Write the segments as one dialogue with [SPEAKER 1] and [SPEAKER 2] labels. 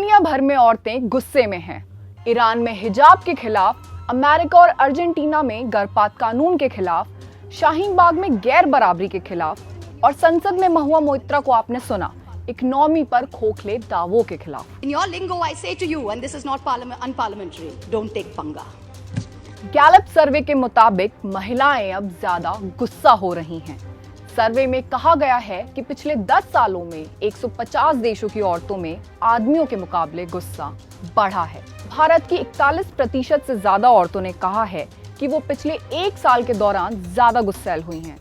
[SPEAKER 1] दुनिया भर में औरतें गुस्से में हैं। ईरान में हिजाब के खिलाफ, अमेरिका और अर्जेंटीना में गर्भपात कानून के खिलाफ, शाहीन बाग में गैर बराबरी के खिलाफ और संसद में महुआ मोइत्रा को आपने सुना इकोनॉमी पर खोखले दावों के खिलाफ।
[SPEAKER 2] In your lingo, I say to you, and this is not unparliamentary, don't take पंगा।
[SPEAKER 1] गैलप सर्वे के मुताबिक महिलाएं अब ज्यादा गुस्सा हो रही हैं। सर्वे में कहा गया है कि पिछले 10 सालों में 150 देशों की औरतों में आदमियों के मुकाबले गुस्सा बढ़ा है। भारत की 41% से ज्यादा औरतों ने कहा है कि वो पिछले 1 साल के दौरान ज्यादा गुस्सैल हुई हैं,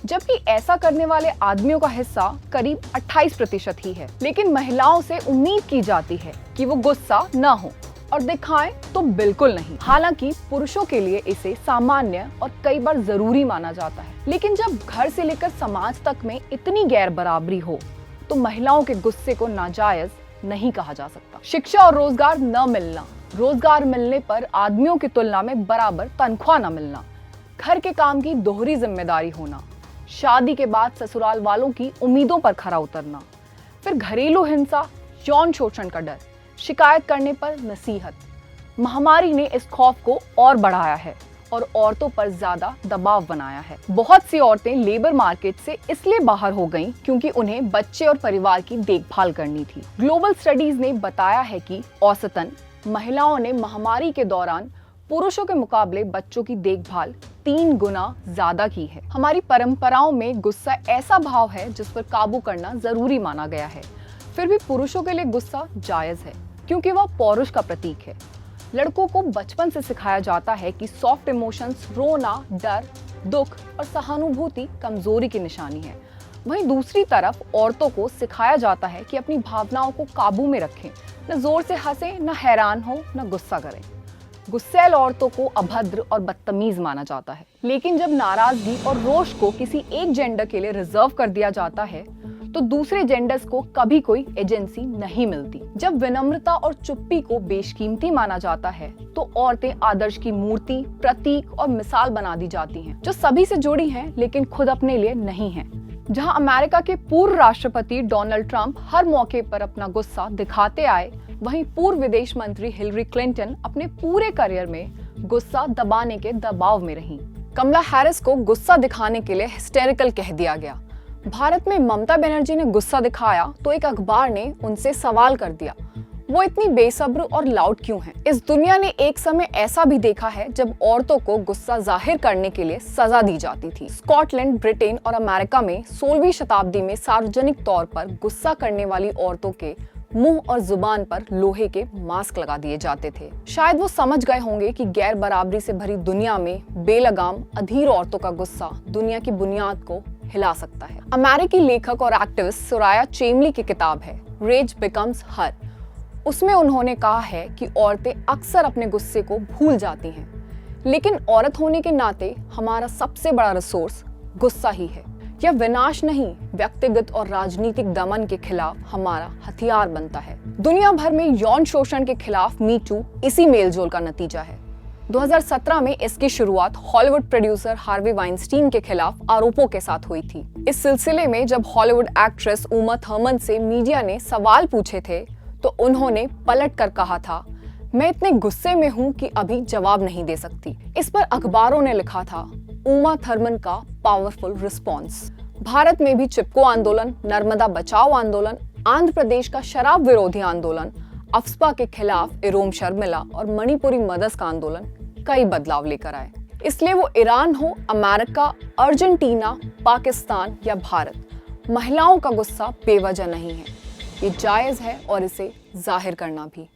[SPEAKER 1] जबकि ऐसा करने वाले आदमियों का हिस्सा करीब 28% ही है। लेकिन महिलाओं से उम्मीद की जाती है कि वो गुस्सा न हो और दिखाएं तो बिल्कुल नहीं। हालांकि पुरुषों के लिए इसे सामान्य और कई बार जरूरी माना जाता है। लेकिन जब घर से लेकर समाज तक में इतनी गैर बराबरी हो तो महिलाओं के गुस्से को नाजायज नहीं कहा जा सकता। शिक्षा और रोजगार न मिलना, रोजगार मिलने पर आदमियों की तुलना में बराबर तनख्वाह न मिलना, घर के काम की दोहरी जिम्मेदारी होना, शादी के बाद ससुराल वालों की उम्मीदों पर खरा उतरना, फिर घरेलू हिंसा, यौन शोषण का डर, शिकायत करने पर नसीहत। महामारी ने इस खौफ को और बढ़ाया है और औरतों पर ज्यादा दबाव बनाया है। बहुत सी औरतें लेबर मार्केट से इसलिए बाहर हो गईं क्योंकि उन्हें बच्चे और परिवार की देखभाल करनी थी। ग्लोबल स्टडीज ने बताया है कि औसतन महिलाओं ने महामारी के दौरान पुरुषों के मुकाबले बच्चों की देखभाल 3 गुना ज्यादा की है। हमारी परंपराओं में गुस्सा ऐसा भाव है जिस पर काबू करना जरूरी माना गया है। फिर भी पुरुषों के लिए गुस्सा जायज है क्योंकि वह पौरुष का प्रतीक है। लड़कों को बचपन से सिखाया जाता है कि सॉफ्ट इमोशंस, रोना, डर, दुख और सहानुभूति कमजोरी की निशानी है। वहीं दूसरी तरफ औरतों को सिखाया जाता है कि अपनी भावनाओं को काबू में रखें, न जोर से हंसें, न हैरान हो, न गुस्सा करें। गुस्सैल औरतों को अभद्र और बदतमीज माना जाता है। लेकिन जब नाराजगी और रोष को किसी एक जेंडर के लिए रिजर्व कर दिया जाता है तो दूसरे जेंडर्स को कभी कोई एजेंसी नहीं मिलती। जब विनम्रता और चुप्पी को बेशकीमती माना जाता है तो औरतें आदर्श की मूर्ति, प्रतीक और मिसाल बना दी जाती हैं, जो सभी से जुड़ी हैं लेकिन खुद अपने लिए नहीं हैं। जहां अमेरिका के पूर्व राष्ट्रपति डोनाल्ड ट्रंप हर मौके पर अपना गुस्सा दिखाते आए, वहीं पूर्व विदेश मंत्री हिलरी क्लिंटन अपने पूरे करियर में गुस्सा दबाने के दबाव में रहीं। कमला हैरिस को गुस्सा दिखाने के लिए हिस्टेरिकल कह दिया गया। भारत में ममता बनर्जी ने गुस्सा दिखाया तो एक अखबार ने उनसे सवाल कर दिया, वो इतनी बेसब्र और लाउड क्यों हैं? इस दुनिया ने एक समय ऐसा भी देखा है जब औरतों को गुस्सा जाहिर करने के लिए सजा दी जाती थी। स्कॉटलैंड, ब्रिटेन और अमेरिका में 16वीं शताब्दी में सार्वजनिक तौर पर गुस्सा करने वाली औरतों के मुंह और जुबान पर लोहे के मास्क लगा दिए जाते थे। शायद वो समझ गए होंगे कि गैर बराबरी से भरी दुनिया में बेलगाम अधीर औरतों का गुस्सा दुनिया की बुनियाद को हिला सकता है। अमेरिकी लेखक और एक्टिविस्ट सोराया चेमली की किताब है रेज बिकम्स हर। उसमें उन्होंने कहा है कि औरतें अक्सर अपने गुस्से को भूल जाती हैं, लेकिन औरत होने के नाते हमारा सबसे बड़ा रिसोर्स गुस्सा ही है। यह विनाश नहीं, व्यक्तिगत और राजनीतिक दमन के खिलाफ हमारा हथियार बनता है। दुनिया भर में यौन शोषण के खिलाफ मी टू इसी मेलजोल का नतीजा है। 2017 में इसकी शुरुआत हॉलीवुड प्रोड्यूसर हार्वी वाइनस्टीन के खिलाफ आरोपों के साथ हुई थी। इस सिलसिले में जब हॉलीवुड एक्ट्रेस उमा थर्मन से मीडिया ने सवाल पूछे थे तो उन्होंने पलट कर कहा था, मैं इतने गुस्से में हूं कि अभी जवाब नहीं दे सकती। इस पर अखबारों ने लिखा था, उमा थर्मन का पावरफुल रिस्पॉन्स। भारत में भी चिपको आंदोलन, नर्मदा बचाओ आंदोलन, आंध्र प्रदेश का शराब विरोधी आंदोलन, अफस्पा के खिलाफ इरोम शर्मिला और मणिपुरी मदर्स का आंदोलन कई बदलाव लेकर आए। इसलिए वो ईरान हो, अमेरिका, अर्जेंटीना, पाकिस्तान या भारत, महिलाओं का गुस्सा बेवजह नहीं है। ये जायज है और इसे जाहिर करना भी।